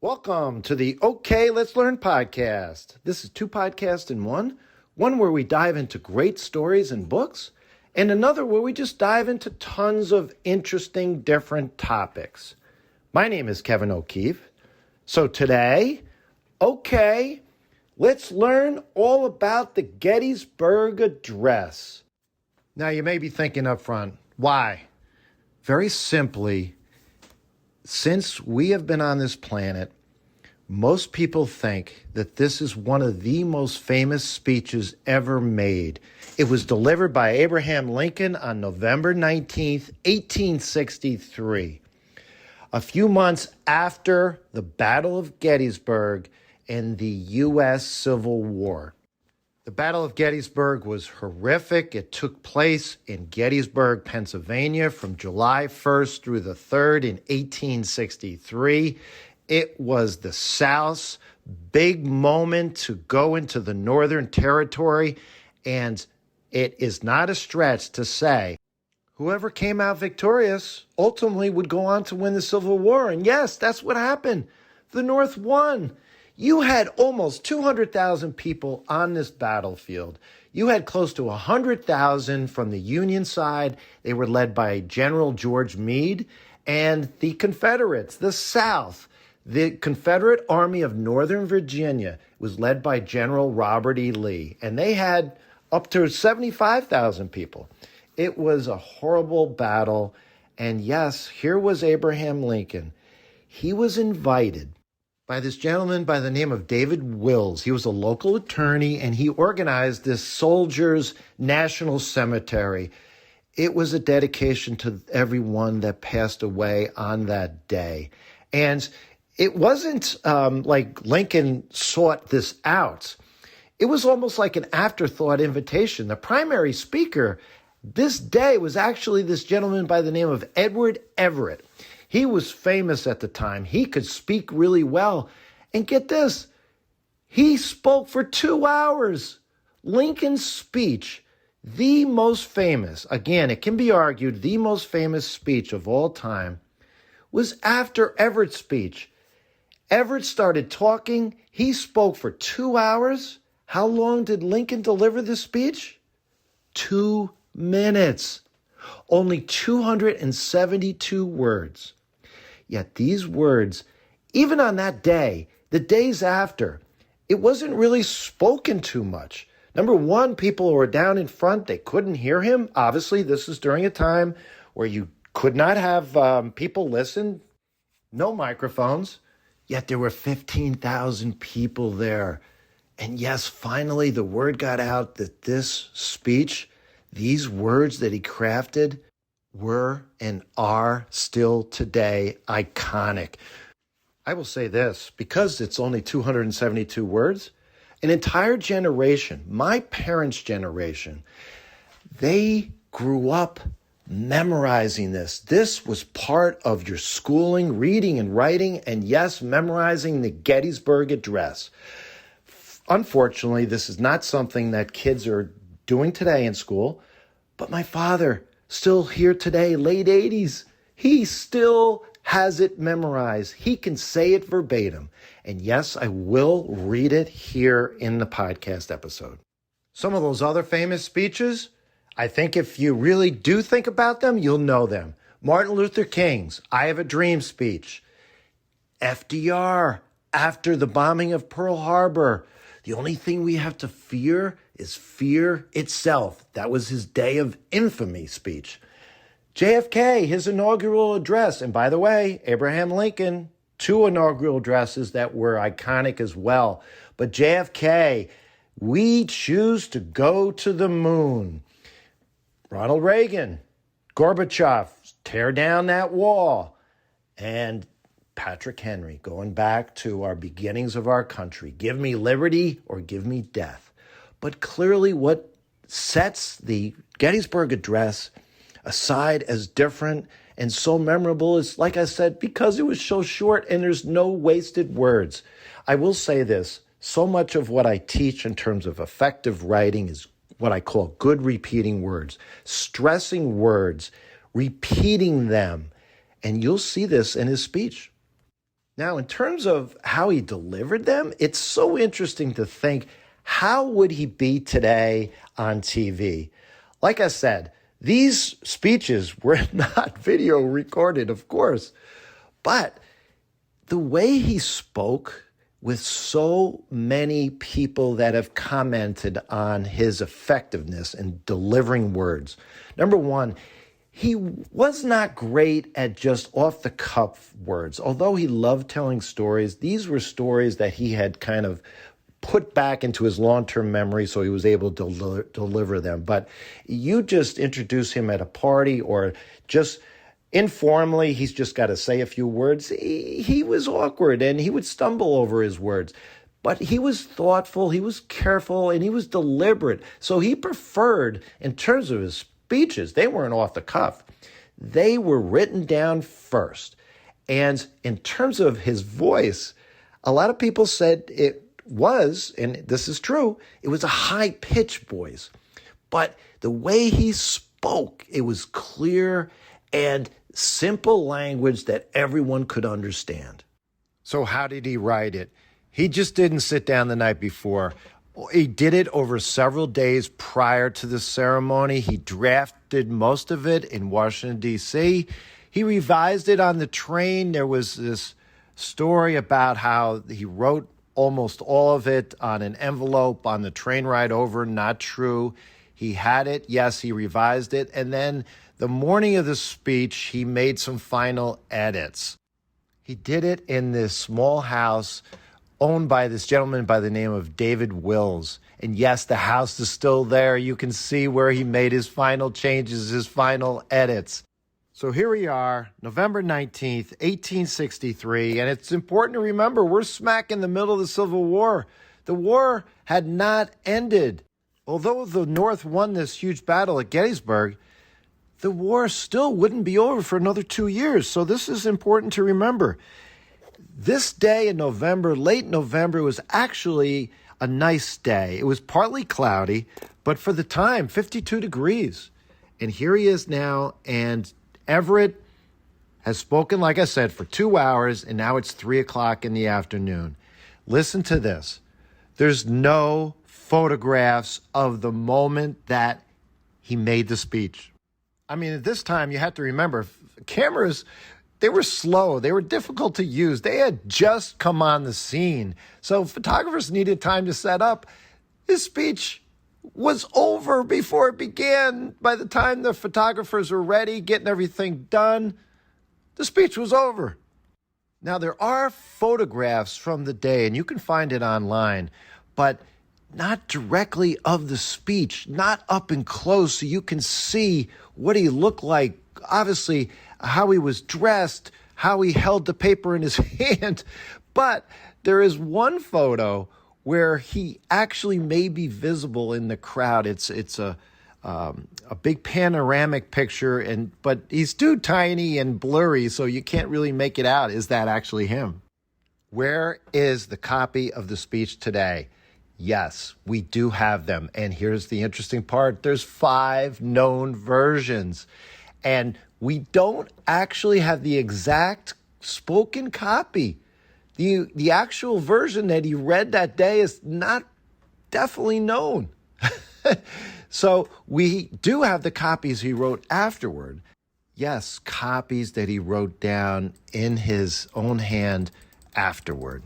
Welcome to the OK, Let's Learn podcast. This is two podcasts in one. One where we dive into great stories and books, and another where we just dive into tons of interesting different topics. My name is Kevin O'Keefe. So today, OK, let's learn all about the Gettysburg Address. Now you may be thinking up front, why? Very simply, since we have been on this planet, most people think that this is one of the most famous speeches ever made. It was delivered by Abraham Lincoln on November 19th, 1863, a few months after the Battle of Gettysburg and the U.S. Civil War. The Battle of Gettysburg was horrific. It took place in Gettysburg, Pennsylvania from July 1st through the 3rd in 1863. It was the South's big moment to go into the Northern Territory, and it is not a stretch to say whoever came out victorious ultimately would go on to win the Civil War. And yes, that's what happened. The North won. You had almost 200,000 people on this battlefield. You had close to 100,000 from the Union side. They were led by General George Meade, and the Confederates, the South. The Confederate Army of Northern Virginia was led by General Robert E. Lee, and they had up to 75,000 people. It was a horrible battle, and yes, here was Abraham Lincoln. He was invited by this gentleman by the name of David Wills. He was a local attorney, and he organized this Soldiers' National Cemetery. It was a dedication to everyone that passed away on that day. And it wasn't like Lincoln sought this out. It was almost like an afterthought invitation. The primary speaker this day was actually this gentleman by the name of Edward Everett. He was famous at the time. He could speak really well. And get this, he spoke for 2 hours. Lincoln's speech, the most famous, again, it can be argued, the most famous speech of all time, was after Everett's speech. Everett started talking. He spoke for 2 hours. How long did Lincoln deliver this speech? 2 minutes. Only 272 words. Yet these words, even on that day, the days after, it wasn't really spoken too much. Number one, people who were down in front, they couldn't hear him. Obviously, this is during a time where you could not have people listen. No microphones. Yet there were 15,000 people there. And yes, finally, the word got out that this speech, these words that he crafted, were and are still today iconic. I will say this, because it's only 272 words, an entire generation, my parents' generation, they grew up memorizing this. This was part of your schooling, reading and writing, and yes, memorizing the Gettysburg Address. Unfortunately, this is not something that kids are doing today in school, but my father, still here today, late 80s, he still has it memorized. He can say it verbatim. And yes, I will read it here in the podcast episode. Some of those other famous speeches, I think if you really do think about them, you'll know them. Martin Luther King's I Have a Dream speech. FDR, after the bombing of Pearl Harbor, the only thing we have to fear is fear itself. That was his day of infamy speech. JFK, his inaugural address. And by the way, Abraham Lincoln, 2 inaugural addresses that were iconic as well. But JFK, we choose to go to the moon. Ronald Reagan, Gorbachev, tear down that wall. And Patrick Henry, going back to our beginnings of our country. Give me liberty or give me death. But clearly what sets the Gettysburg Address aside as different and so memorable is, like I said, because it was so short and there's no wasted words. I will say this, so much of what I teach in terms of effective writing is what I call good repeating words, stressing words, repeating them. And you'll see this in his speech. Now, in terms of how he delivered them, it's so interesting to think, how would he be today on TV? Like I said, these speeches were not video recorded, of course, but the way he spoke with so many people that have commented on his effectiveness in delivering words. Number one, he was not great at just off-the-cuff words. Although he loved telling stories, these were stories that he had kind of put back into his long-term memory so he was able to deliver them. But you just introduce him at a party or just informally, he's just got to say a few words. He was awkward and he would stumble over his words. But he was thoughtful, he was careful, and he was deliberate. So he preferred, in terms of his speeches, they weren't off the cuff. They were written down first. And in terms of his voice, a lot of people said it was, and this is true, it was a high-pitched voice. But the way he spoke, it was clear and simple language that everyone could understand. So how did he write it? He just didn't sit down the night before. He did it over several days prior to the ceremony. He drafted most of it in Washington, D.C. He revised it on the train. There was this story about how he wrote almost all of it on an envelope on the train ride over. Not true. He had it. Yes, he revised it. And then the morning of the speech, he made some final edits. He did it in this small house owned by this gentleman by the name of David Wills. And yes, the house is still there. You can see where he made his final changes, his final edits. So here we are, November 19th, 1863. And it's important to remember, we're smack in the middle of the Civil War. The war had not ended. Although the North won this huge battle at Gettysburg, the war still wouldn't be over for another 2 years. So this is important to remember. This day in November, late November, was actually a nice day. It was partly cloudy, but for the time, 52 degrees. And here he is now, and Everett has spoken, like I said, for 2 hours, and now it's 3 o'clock in the afternoon. Listen to this. There's no photographs of the moment that he made the speech. I mean, at this time, you have to remember, cameras, they were slow. They were difficult to use. They had just come on the scene. So photographers needed time to set up. His speech was over before it began. By the time the photographers were ready, getting everything done, the speech was over. Now, there are photographs from the day, and you can find it online, but not directly of the speech, not up and close so you can see what he looked like, obviously how he was dressed, how he held the paper in his hand. But there is one photo where he actually may be visible in the crowd. It's a big panoramic picture, but he's too tiny and blurry, so you can't really make it out. Is that actually him? Where is the copy of the speech today? Yes, we do have them. And here's the interesting part. There's 5 known versions. And we don't actually have the exact spoken copy. The actual version that he read that day is not definitely known. So we do have the copies he wrote afterward. Yes, copies that he wrote down in his own hand afterward.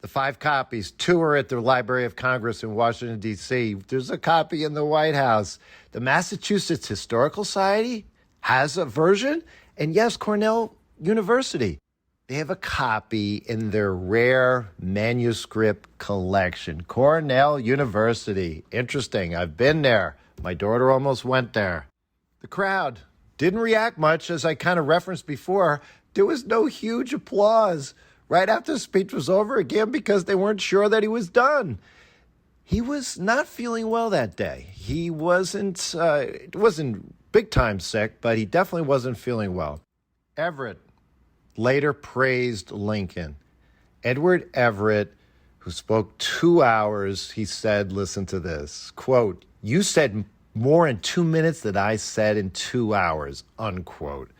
The 5 copies, 2 are at the Library of Congress in Washington, D.C. There's a copy in the White House. The Massachusetts Historical Society has a version. And yes, Cornell University, they have a copy in their rare manuscript collection. Cornell University. Interesting. I've been there. My daughter almost went there. The crowd didn't react much, as I kind of referenced before. There was no huge applause right after the speech was over, again, because they weren't sure that he was done. He was not feeling well that day. He wasn't big time sick, but he definitely wasn't feeling well. Everett later praised Lincoln. Edward Everett, who spoke 2 hours, he said, listen to this, quote, "You said more in 2 minutes than I said in 2 hours," unquote.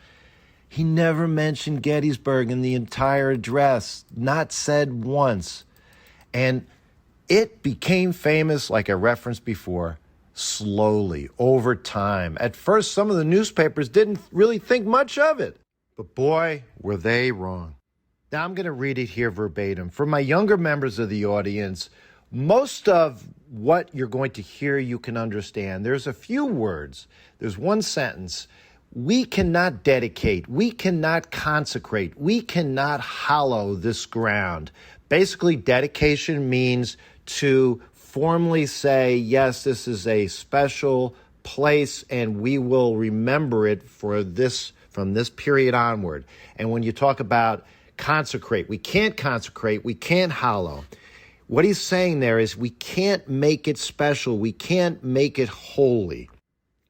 He never mentioned Gettysburg in the entire address, not said once. And it became famous, like I referenced before, slowly, over time. At first, some of the newspapers didn't really think much of it. But boy, were they wrong. Now I'm going to read it here verbatim. For my younger members of the audience, most of what you're going to hear you can understand. There's a few words. There's one sentence. We cannot dedicate. We cannot consecrate. We cannot hallow this ground. Basically, dedication means to formally say, yes, this is a special place and we will remember it for this from this period onward. And when you talk about consecrate, we can't hallow. What he's saying there is we can't make it special. We can't make it holy.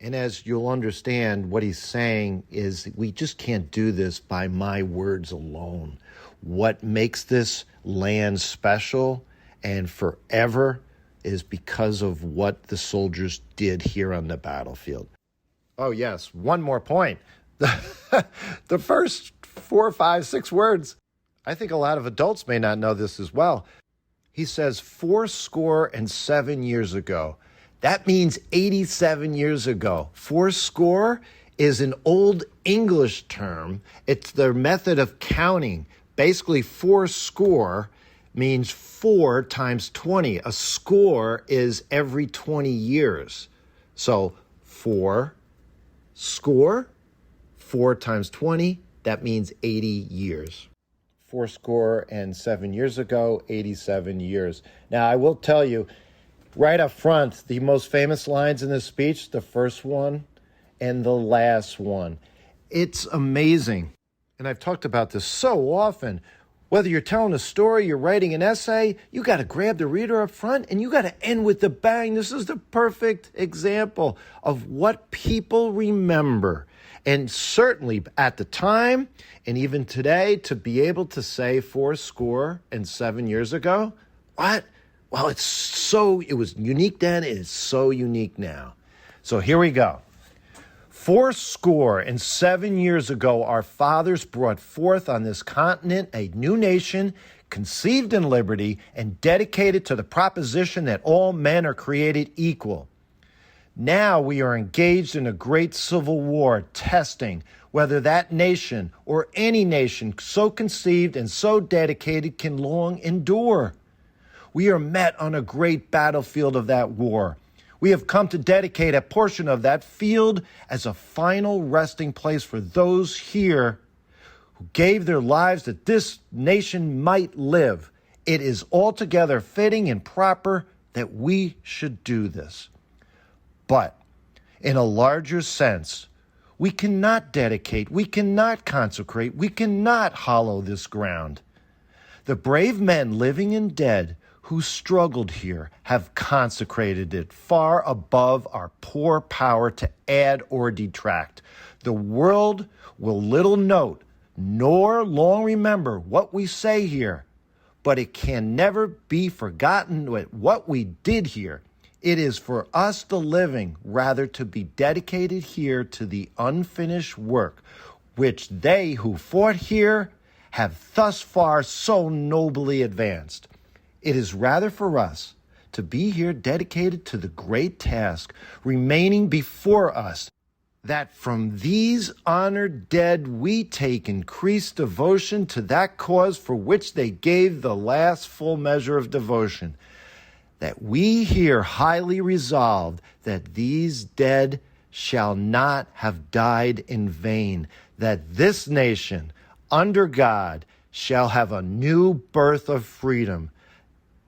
And as you'll understand, what he's saying is we just can't do this by my words alone. What makes this land special and forever is because of what the soldiers did here on the battlefield. Oh, yes, one more point. The first 4, 5, 6 words, I think a lot of adults may not know this as well. He says 87 years ago. That means 87 years ago. 80 is an old English term. It's their method of counting. Basically, 80 means 4 times 20. A score is every 20 years. So 4 times 20, that means 80 years. 87 years ago, 87 years. Now, I will tell you, right up front, the most famous lines in this speech, the first one and the last one. It's amazing. And I've talked about this so often. Whether you're telling a story, you're writing an essay, you got to grab the reader up front and you got to end with the bang. This is the perfect example of what people remember. And certainly at the time and even today, to be able to say 87 years ago, what? Well, it was unique then, it is so unique now. So here we go. 87 years ago, our fathers brought forth on this continent a new nation, conceived in liberty and dedicated to the proposition that all men are created equal. Now we are engaged in a great civil war, testing whether that nation or any nation so conceived and so dedicated can long endure. We are met on a great battlefield of that war. We have come to dedicate a portion of that field as a final resting place for those here who gave their lives that this nation might live. It is altogether fitting and proper that we should do this. But in a larger sense, we cannot dedicate, we cannot consecrate, we cannot hallow this ground. The brave men living and dead who struggled here have consecrated it far above our poor power to add or detract. The world will little note nor long remember what we say here, but it can never be forgotten what we did here. It is for us the living rather to be dedicated here to the unfinished work, which they who fought here have thus far so nobly advanced. It is rather for us to be here dedicated to the great task remaining before us, that from these honored dead we take increased devotion to that cause for which they gave the last full measure of devotion, that we here highly resolved that these dead shall not have died in vain, that this nation, under God, shall have a new birth of freedom,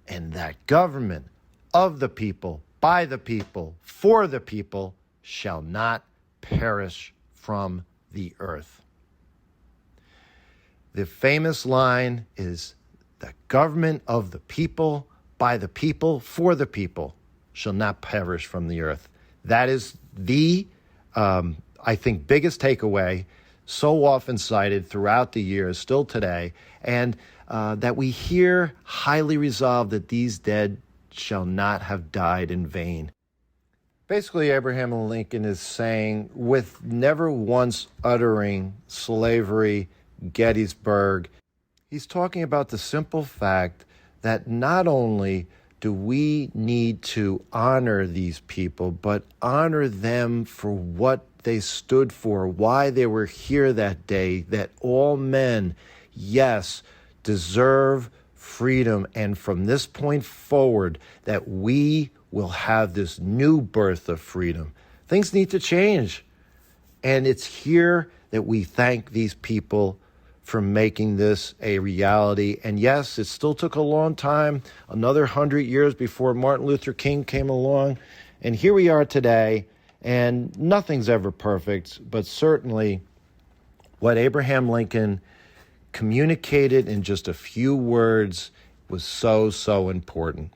and that government of the people, by the people, for the people, shall not perish from the earth. The famous line is, the government of the people, by the people, for the people, shall not perish from the earth. That is the, I think, biggest takeaway, so often cited throughout the years, still today, and that we hear highly resolved that these dead shall not have died in vain. Basically, Abraham Lincoln is saying, with never once uttering slavery, Gettysburg, he's talking about the simple fact that not only do we need to honor these people, but honor them for what they stood for, why they were here that day, that all men, yes, deserve freedom. And from this point forward, that we will have this new birth of freedom. Things need to change. And it's here that we thank these people for making this a reality. And yes, it still took a long time, another 100 years before Martin Luther King came along. And here we are today, and nothing's ever perfect, but certainly what Abraham Lincoln communicated in just a few words was so, so important.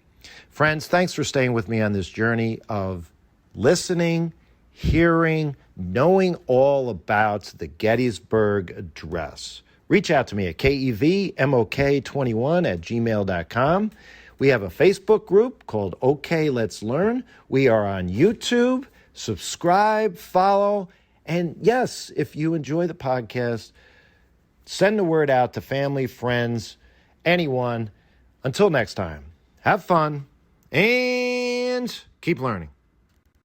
Friends, thanks for staying with me on this journey of listening, hearing, knowing all about the Gettysburg Address. Reach out to me at kevmok21@gmail.com. We have a Facebook group called OK Let's Learn. We are on YouTube. Subscribe, follow, and yes, if you enjoy the podcast, send the word out to family, friends, anyone. Until next time, have fun and keep learning.